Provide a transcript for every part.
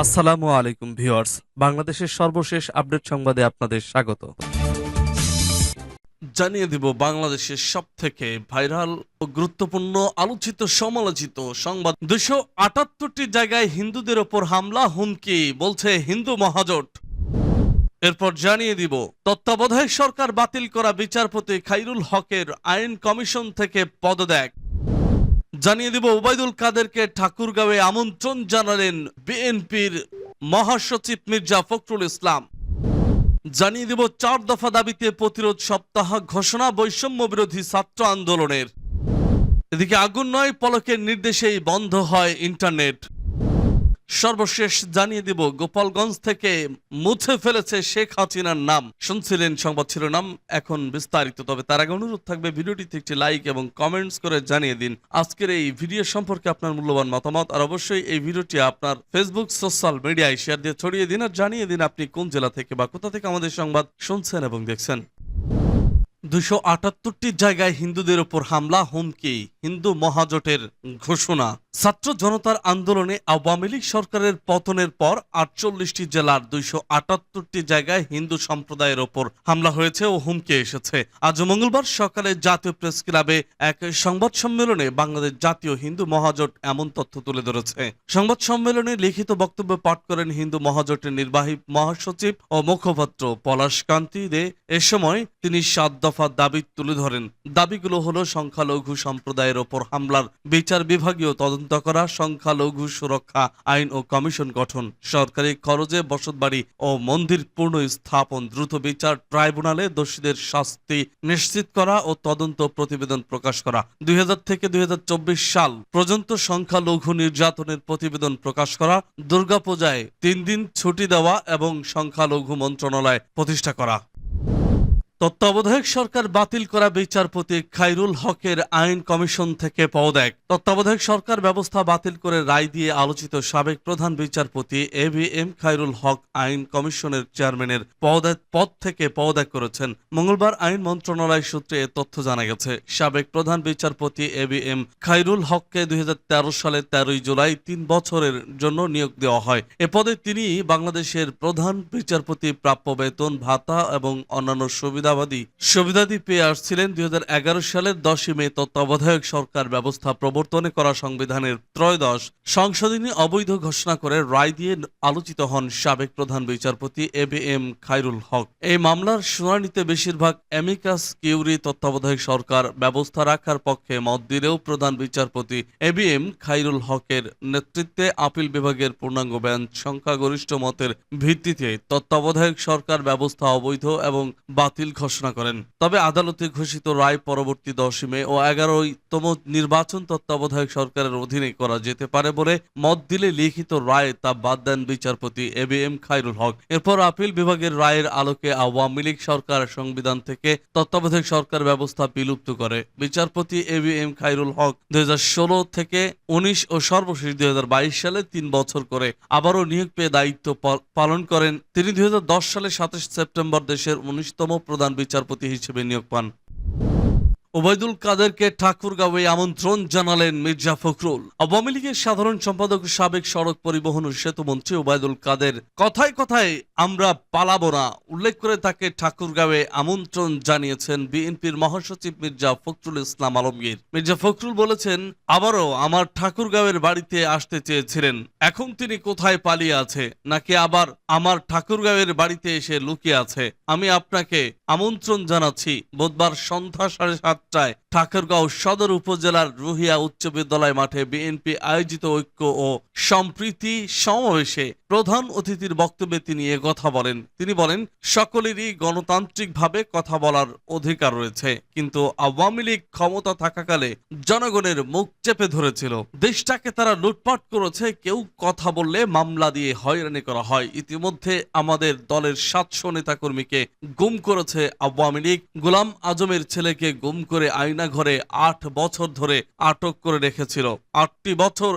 আসসালামু আলাইকুম ভিউয়ার্স, বাংলাদেশের সর্বশেষ আপডেট সংবাদে আপনাদের স্বাগত। জানিয়ে দিব বাংলাদেশের সবথেকে ভাইরাল ও গুরুত্বপূর্ণ আলোচিত সমালোচিত সংবাদ। 278টি জায়গায় হিন্দুদের ওপর হামলা, হুমকি বলছে হিন্দু মহাজোট। এরপর জানিয়ে দিব তত্ত্বাবধায়ক সরকার বাতিল করা বিচারপতি খায়রুল হকের আইন কমিশন থেকে পদত্যাগ। জানিয়ে দিব ওবায়দুল কাদেরকে ঠাকুরগাঁওয়ে আমন্ত্রণ জানালেন বিএনপির মহাসচিব মির্জা ফখরুল ইসলাম। জানিয়ে দিব 4 দফা দাবিতে প্রতিরোধ সপ্তাহ ঘোষণা বৈষম্য বিরোধী ছাত্র আন্দোলনের। এদিকে আগুন নয় পলকের নির্দেশেই বন্ধ হয় ইন্টারনেট। সর্বশেষ জানিয়ে দিব গোপালগঞ্জ থেকে মুছে ফেলেছে শেখ হাসিনার নাম। শুনছিলেন সংবাদ শিরোনাম, এখন বিস্তারিত। তবে তার আগে অনুরোধ থাকবে ভিডিওটিতে একটি লাইক এবং কমেন্টস করে জানিয়ে দিন আজকের এই ভিডিও সম্পর্কে আপনার মূল্যবান মতামত। আর অবশ্যই এই ভিডিওটি আপনার ফেসবুক সোশ্যাল মিডিয়ায় শেয়ার দিয়ে ছড়িয়ে দিন আর জানিয়ে দিন আপনি কোন জেলা থেকে বা কোথা থেকে আমাদের সংবাদ শুনছেন এবং দেখছেন। 278টি জায়গায় হিন্দুদের ওপর হামলা, হুমকি হিন্দু মহাজোটের ঘোষণা। ছাত্র জনতার আন্দোলনে আওয়ামী লীগ সরকারের পতনের পর 48টি জেলার 278টি জায়গায় হিন্দু সম্প্রদায়ের ওপর হামলা হয়েছে ও হুমকি এসেছে। আজ মঙ্গলবার সকালে জাতীয় প্রেস ক্লাবে এক সংবাদ সম্মেলনে বাংলাদেশ জাতীয় হিন্দু মহাজোট এমন তথ্য তুলে ধরেছে। সংবাদ সম্মেলনে লিখিত বক্তব্য পাঠ করেন হিন্দু মহাজোটের নির্বাহী মহাসচিব ও মুখপাত্র পলাশ কান্তি দে। এ সময় তিনি 7 দফা দাবি তুলে ধরেন। দাবিগুলো হলো সংখ্যালঘু সম্প্রদায়ের ওপর হামলার বিচার বিভাগীয় তদন্ত করা, সংখ্যালঘু সুরক্ষা আইন ও কমিশন গঠন, সরকারি খরচে বসতবাড়ি ও মন্দির পুনঃ স্থাপন, দ্রুত বিচার ট্রাইব্যুনালে দোষীদের শাস্তি নিশ্চিত করা ও তদন্ত প্রতিবেদন প্রকাশ করা, 2000 থেকে 2024 সাল পর্যন্ত সংখ্যালঘু নির্যাতনের প্রতিবেদন প্রকাশ করা, দুর্গাপূজায় 3 দিন ছুটি দেওয়া এবং সংখ্যালঘু মন্ত্রণালয় প্রতিষ্ঠা করা। তত্ত্বাবধায়ক সরকার বাতিল করা বিচারপতি খায়রুল হকের আইন কমিশন থেকে পদত্যাগ। তত্ত্বাবধায়ক সরকার ব্যবস্থা বাতিল করে রায় দিয়ে আলোচিত সাবেক প্রধান বিচারপতি এবিএম খায়রুল হক আইন কমিশনের চেয়ারম্যানের পদ থেকে পদত্যাগ করেছেন। মঙ্গলবার আইন মন্ত্রণালয় সূত্রে এ তথ্য জানা গেছে। সাবেক প্রধান বিচারপতি এবিএম খায়রুল হককে 2013 সালের 13 জুলাই 3 বছরের জন্য নিয়োগ দেওয়া হয়। এ পদে তিনি বাংলাদেশের প্রধান বিচারপতি প্রাপ্য বেতন ভাতা এবং অন্যান্য সুবিধাদি পেয়ে আসছিলেন। 2011 সালের 10 মে তত্ত্বাবধায়ক সরকার ব্যবস্থা প্রবর্তনে করা সংবিধানের 13 সংশোধনী অবৈধ ঘোষণা করে রায় দিয়ে আলোচিত হন সাবেক প্রধান বিচারপতি এবিএম খায়রুল হক। এই মামলার শুনানিতে বেশিরভাগ অ্যামিকাস কিউরি তত্ত্বাবধায়ক সরকার ব্যবস্থা রাখার পক্ষে মত দিলেও প্রধান বিচারপতি এবিএম খায়রুল হকের নেতৃত্বে আপিল বিভাগের পূর্ণাঙ্গ বেঞ্চ সংখ্যাগরিষ্ঠ মতের ভিত্তিতে তত্ত্বাবধায়ক সরকার ব্যবস্থা অবৈধ এবং বাতিল ঘোষণা করেন। তবে আদালতে ঘোষিত রায় পরবর্তী 10 মে ও 11তম নির্বাচন তত্ত্বাবধায়ক সরকারের অধীনে করা যেতে পারে বলে মত দিলে লিখিত রায় তা বাদ দেন বিচারপতি এবিএম খায়রুল হক। এরপর আপিল বিভাগের রায়ের আলোকে আওয়ামী লীগ সরকার সংবিধান থেকে তত্ত্বাবধায়ক সরকার ব্যবস্থা বিলুপ্ত করে। বিচারপতি এবিএম খায়রুল হক 2016 থেকে 19 ও সর্বশেষ 2022 সালে 3 বছর করে আবারও নিয়োগ পেয়ে দায়িত্ব পালন করেন। তিনি 2010 সালে 27 সেপ্টেম্বর দেশের 19তম প্রধান বিচারপতি হিসেবে নিয়োগ পান। ওবায়দুল কাদেরকে ঠাকুরগাঁওয়ে আমন্ত্রণ জানালেন মির্জা ফখরুল। আওয়ামী লীগের সাধারণ সম্পাদক সাবেক সড়ক পরিবহন ও সেতু মন্ত্রী ওবায়দুল কাদের কথায় কথায় আমরা পালাবো না উল্লেখ করে তাকে ঠাকুরগাঁওয়ে আমন্ত্রণ জানিয়েছেন বিএনপির মহাসচিব মির্জা ফখরুল ইসলাম আলমগীর। মির্জা ফখরুল বলেছেন, আবারও আমার ঠাকুরগাঁওয়ের বাড়িতে আসতে চেয়েছিলেন, এখন তিনি কোথায় পালিয়ে আছে নাকি আবার আমার ঠাকুরগাঁওয়ের বাড়িতে এসে লুকিয়ে আছে? আমি আপনাকে আমন্ত্রণ জানাচ্ছি বুধবার সন্ধ্যা 7:30টায় ঠাকুরগাঁও সদর উপজেলার রুহিয়া উচ্চ বিদ্যালয় মাঠে বিএনপি আয়োজিত ঐক্য ও সম্প্রীতি সমাবেশে প্রধান অতিথির বক্তব্যে তিনি কথা বলেন। তিনি বলেন, সকলেরই গণতান্ত্রিকভাবে কথা বলার অধিকার রয়েছে, কিন্তু আওয়ামী লীগ ক্ষমতা থাকাকালে জনগণের মুখ চেপে ধরেছিল। দেশটাকে তারা লুটপাট করেছে। কেউ কথা বললে মামলা দিয়ে হয়রানি করা হয়। ইতিমধ্যে আমাদের দলের 700 নেতাকর্মীকে গুম করেছে আওয়ামী লীগ। গোলাম আজমের ছেলেকে গুম করে করে আয়না ঘরে 8 বছর ধরে আটক করে রেখেছিল। 8টি বছর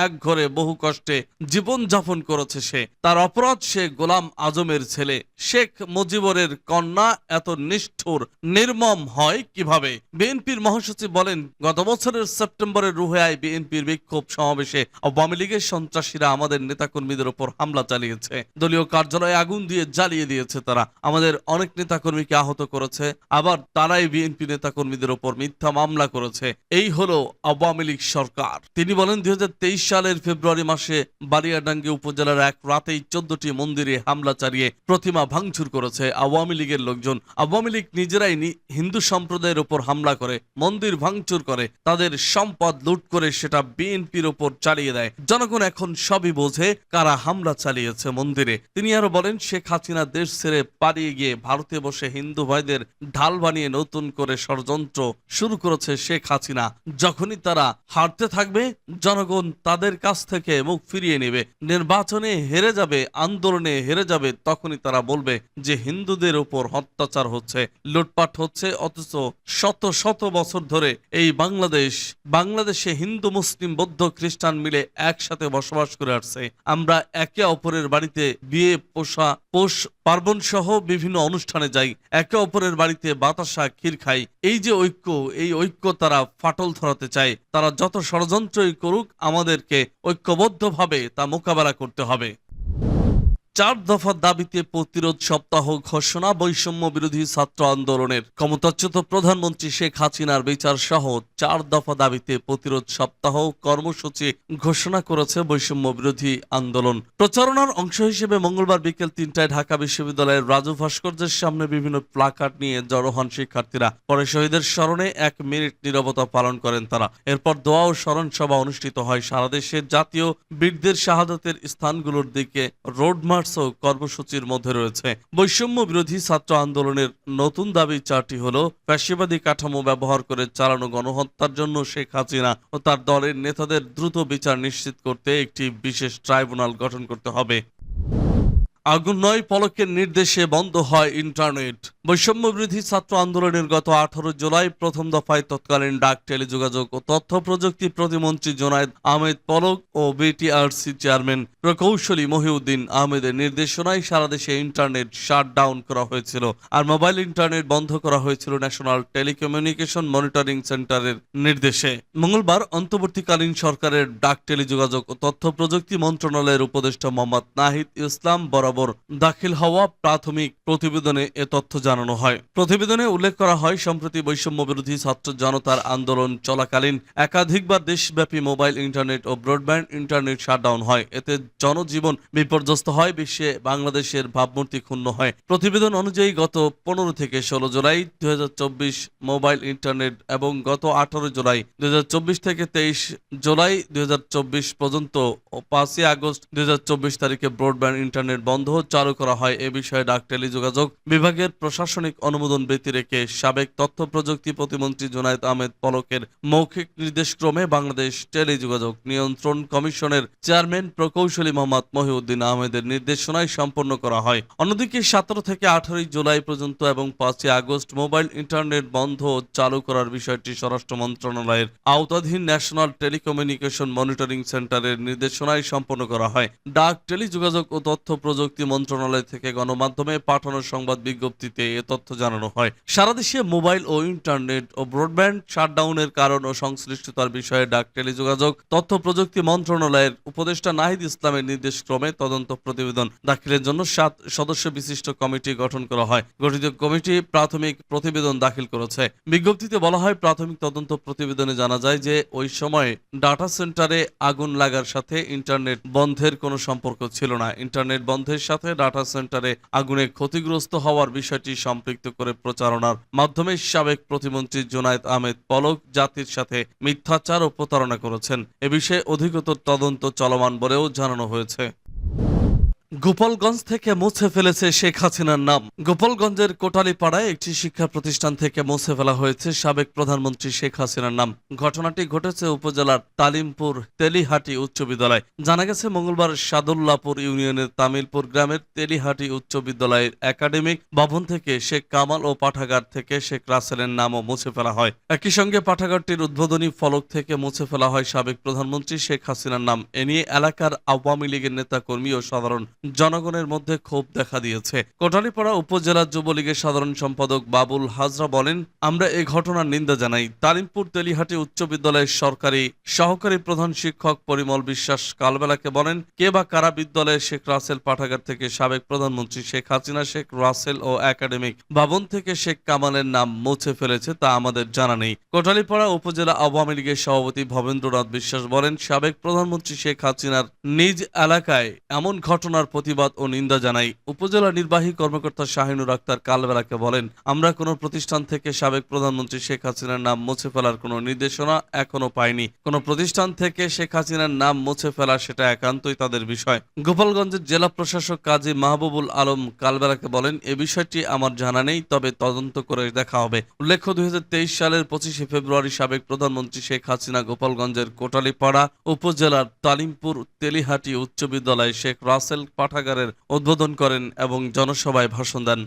এক ঘরে বহু কষ্টে জীবন যাপন করেছে সে। তার অপরাধ, সে গোলাম আজমের ছেলে। শেখ মুজিবুরের কন্যা এত নিষ্ঠুর নির্মম হয় কিভাবে? বিএনপির মহাসচিব বলেন, গত বছরের সেপ্টেম্বরের রুহেয়ায় বিএনপির বিক্ষোভ সমাবেশে আওয়ামী লীগের সন্ত্রাসীরা আমাদের নেতাকর্মীদের উপর হামলা চালিয়েছে। দলীয় কার্যালয়ে আগুন দিয়ে জ্বালিয়ে দিয়েছে। তারা আমাদের অনেক নেতাকর্মীকে আহত করেছে। আবার তারাই বিএনপি নেতাকর্মীদের উপর মিথ্যা মামলা করেছে। এই হলো আওয়ামী লীগ সরকার। তিনি বলেন, 2023 সালের ফেব্রুয়ারি মাসে বালিয়াডাঙ্গি উপজেলার এক রাতেই 14টি মন্দিরে হামলা চালিয়ে প্রতিমা ভাঙচুর করেছে আওয়ামী লীগের লোকজন। আওয়ামী লীগ নিজেরাই হিন্দু সম্প্রদায়ের উপর হামলা করে, মন্দির ভাঙচুর করে, তাদের সম্পদ লুট করে সেটা বিএনপির উপর চালিয়ে দেয়। জনগণ এখন সবই বোঝে কারা হামলা চালিয়েছে মন্দিরে। তিনি আরো বলেন, শেখ হাসিনা দেশ ছেড়ে পালিয়ে গিয়ে ভারতে বসে হিন্দু ভাইদের ঢাল বানিয়ে নতুন করে ষড়যন্ত্র শুরু করেছে শেখ হাসিনা। যখনই তারা হারতে থাকবে, জনগণ তাদের কাছ থেকে মুখ ফিরিয়ে নেবে, নির্বাচনে হেরে যাবে, আন্দোলনে হেরে যাবে, তখনই তারা বলবে যে হিন্দুদের উপর অত্যাচার হচ্ছে, লুটপাট হচ্ছে। অথচ শত শত বছর ধরে এই বাংলাদেশে হিন্দু, মুসলিম, বৌদ্ধ, খ্রিস্টান মিলে একসাথে বসবাস করে আসছে। আমরা একে অপরের বাড়িতে বিয়ে, পোষ পার্বণ সহ বিভিন্ন অনুষ্ঠানে যাই, একে অপরের বাড়িতে বাতাসা, ক্ষীর খাই। এই যে ঐক্য, এই ঐক্য তারা ফাটল ধরাতে চায়। তারা যত ষড়যন্ত্রই করুক, আমাদেরকে ঐক্যবদ্ধভাবে তা মোকাবেলা করতে হবে। 4 দফা দাবিতে প্রতিরোধ সপ্তাহ ঘোষণা। বৈষম্য বিরোধী ছাত্র আন্দোলনের ক্ষমতাচ্যুত প্রধানমন্ত্রী শেখ হাসিনার বিচার সহ 4 দফা দাবিতে প্রতিরোধ সপ্তাহ কর্মসূচি ঘোষণা করেছে বৈষম্য বিরোধী আন্দোলন। প্রচারণার অংশ হিসেবে মঙ্গলবার বিকেল 3টায় ঢাকা বিশ্ববিদ্যালয়ের রাজু ভাস্কর্যের সামনে বিভিন্ন প্লাকার্ড নিয়ে জড়ো হন শিক্ষার্থীরা। পরে শহীদের স্মরণে 1 মিনিট নীরবতা পালন করেন তারা। এরপর দোয়া ও স্মরণ সভা অনুষ্ঠিত হয়। সারা দেশের জাতীয় বীরদের শাহাদাতের স্থানগুলোর দিকে রোড মার্চ কর্মসূচির মধ্যে রয়েছে। বৈষম্য বিরোধী ছাত্র আন্দোলনের নতুন দাবি 4টি হলো: ফ্যাসিবাদী কাঠামো ব্যবহার করে চালানো গণহত্যার জন্য শেখ হাসিনা ও তার দলের নেতাদের দ্রুত বিচার নিশ্চিত করতে একটি বিশেষ ট্রাইব্যুনাল গঠন করতে হবে। আগুন 9 পলকের নির্দেশে বন্ধ হয় ইন্টারনেট। বৈষম্য বিরোধী ছাত্র আন্দোলনের গত 18 জুলাই প্রথম দফায় তৎকালীন ডাক, টেলিযোগাযোগ ও তথ্য প্রযুক্তি প্রতিমন্ত্রী জুনায়েদ আহমেদ পলক ও বিটিআরসি চেয়ারম্যান প্রকৌশলী মহিউদ্দিন আহমেদের নির্দেশনায় সারা দেশে ইন্টারনেট শাটডাউন করা হয়েছিল। আর মোবাইল ইন্টারনেট বন্ধ করা হয়েছিল ন্যাশনাল টেলিকমিউনিকেশন মনিটরিং সেন্টারের নির্দেশে। মঙ্গলবার অন্তর্বর্তীকালীন সরকারের ডাক, টেলিযোগাযোগ ও তথ্য প্রযুক্তি মন্ত্রণালয়ের উপদেষ্টা মোহাম্মদ নাহিদ ইসলাম বরাবর দাখিল হওয়া প্রাথমিক প্রতিবেদনে এ তথ্য জানানো হয়। প্রতিবেদনে উল্লেখ করা হয়, সম্প্রতি বৈষম্য বিরোধী ছাত্র জনতার আন্দোলন চলাকালীন একাধিকবার দেশব্যাপী মোবাইল ইন্টারনেট ও ব্রডব্যান্ড ইন্টারনেট শাটডাউন হয়। এতে জনজীবন বিপর্যস্ত হয়, বিশ্বে বাংলাদেশের ভাবমূর্তি ক্ষুণ্ণ হয়। প্রতিবেদন অনুযায়ী গত 15 থেকে 16 জুলাই 2024 মোবাইল ইন্টারনেট এবং গত 18 জুলাই 2024 থেকে 23 জুলাই 2024 পর্যন্ত ও 5 আগস্ট 2024 তারিখে ব্রডব্যান্ড ইন্টারনেট বন্ধ চালু করা হয়। এ বিষয়ে ডাক, টেলিযোগাযোগ বিভাগের প্রশাসনিক অনুমোদন ব্যতি রেখে সাবেক তথ্য প্রযুক্তি প্রতিমন্ত্রী জুনায়েদ আহমেদ পলকের মৌখিক নির্দেশক্রমে বাংলাদেশ টেলিযোগাযোগ নিয়ন্ত্রণ কমিশনের চেয়ারম্যান প্রকৌশলী মোহাম্মদ মহিউদ্দিন আহমেদের নির্দেশনায় সম্পন্ন করা হয়। অন্যদিকে 17 থেকে 18 জুলাই পর্যন্ত এবং 5 আগস্ট মোবাইল ইন্টারনেট বন্ধ চালু করার বিষয়টি স্বরাষ্ট্র মন্ত্রণালয়ের আওতাধীন ন্যাশনাল টেলিকমিউনিকেশন মনিটরিং সেন্টারের নির্দেশনায় সম্পন্ন করা হয়। ডাক, টেলিযোগাযোগ ও তথ্য প্রযুক্তি মন্ত্রণালয় থেকে গণমাধ্যমে পাঠানো সংবাদ বিজ্ঞপ্তিতে এ তথ্য জানানো হয়। সারা দেশে মোবাইল ও ইন্টারনেট ও ব্রডব্যান্ড শাটডাউনের কারণ ও সংশ্লিষ্টতার বিষয়ে ডাক, টেলিযোগাযোগ তথ্য প্রযুক্তি মন্ত্রণালয়ের উপদেষ্টা নাহিদ ইসলামের নির্দেশক্রমে তদন্ত প্রতিবেদন দাখিলের জন্য 7 সদস্য বিশিষ্ট কমিটি গঠন করা হয়। গঠিত কমিটি প্রাথমিক প্রতিবেদন দাখিল করেছে। বিজ্ঞপ্তিতে বলা হয়, প্রাথমিক তদন্ত প্রতিবেদনে জানা যায় যে ওই সময় ডাটা সেন্টারে আগুন লাগার সাথে ইন্টারনেট বন্ধের কোনো সম্পর্ক ছিল না। ইন্টারনেট বন্ধের সাথে ডাটা সেন্টারে আগুনে ক্ষতিগ্রস্ত হওয়ার বিষয়টি সম্পৃক্ত করে প্রচারণার মাধ্যমে সাবেক প্রতিমন্ত্রী জুনায়েদ আহমেদ পলক জাতির সাথে মিথ্যাচার ও প্রতারণা করেছেন। এ বিষয়ে অধিকতর তদন্ত চলমান বলেও জানানো হয়েছে। গোপালগঞ্জ থেকে মুছে ফেলেছে শেখ হাসিনার নাম। গোপালগঞ্জের কোটালীপাড়ায় একটি শিক্ষা প্রতিষ্ঠান থেকে মুছে ফেলা হয়েছে সাবেক প্রধানমন্ত্রী শেখ হাসিনার নাম। ঘটনাটি ঘটেছে উপজেলার তালিমপুর তেলিহাটি উচ্চ বিদ্যালয়। জানা গেছে মঙ্গলবার সাদুল্লাপুর ইউনিয়নের তামিলপুর গ্রামের তেলিহাটি উচ্চ বিদ্যালয়ের একাডেমিক ভবন থেকে শেখ কামাল ও পাঠাগার থেকে শেখ রাসেলের নামও মুছে ফেলা হয়। একই সঙ্গে পাঠাগারটির উদ্বোধনী ফলক থেকে মুছে ফেলা হয় সাবেক প্রধানমন্ত্রী শেখ হাসিনার নাম। এ নিয়ে এলাকার আওয়ামী লীগের নেতা কর্মী ও সাধারণ জনগণের মধ্যে ক্ষোভ দেখা দিয়েছে। কোটালীপাড়া উপজেলা যুবলীগের সাধারণ সম্পাদক বাবুল হাজরা বলেন, আমরা এই ঘটনার নিন্দা জানাই। তালিমপুর তেলিহাটি উচ্চ বিদ্যালয়ের সহকারী প্রধান শিক্ষক পরিমল বিশ্বাস কালবেলাকে বলেন, কে বা কারা বিদ্যালয়ে শেখ রাসেল পাঠাগার থেকে সাবেক প্রধানমন্ত্রী শেখ হাসিনা, শেখ রাসেল ও একাডেমিক ভবন থেকে শেখ কামালের নাম মুছে ফেলেছে তা আমাদের জানা নেই। কোটালীপাড়া উপজেলা আওয়ামী লীগের সভাপতি ভবেন্দ্রনাথ বিশ্বাস বলেন, সাবেক প্রধানমন্ত্রী শেখ হাসিনার নিজ এলাকায় এমন ঘটনার প্রতিবাদ ও নিন্দা জানাই। উপজেলা নির্বাহী কর্মকর্তা শাহিনুর আক্তার কালবেলাকে বলেন, আমরা কোনো প্রতিষ্ঠান থেকে সাবেক প্রধানমন্ত্রী শেখ হাসিনার নাম মুছে ফেলার কোনো নির্দেশনা এখনো পাইনি। কোনো প্রতিষ্ঠান থেকে শেখ হাসিনার নাম মুছে ফেলা সেটা একান্তই তাদের বিষয়। গোপালগঞ্জের জেলা প্রশাসক কাজী মাহবুবুল আলম কালবেলাকে বলেন, এ বিষয়টি আমার জানা নেই, তবে তদন্ত করে দেখা হবে। উল্লেখ্য 2023 সালের 25শে ফেব্রুয়ারি সাবেক প্রধানমন্ত্রী শেখ হাসিনা গোপালগঞ্জের কোটালীপাড়া উপজেলার তালিমপুর তেলিহাটি উচ্চ বিদ্যালয়ে শেখ রাসেল পাঠাগারের উদ্বোধন করেন এবং জনসভায় ভাষণ দেন।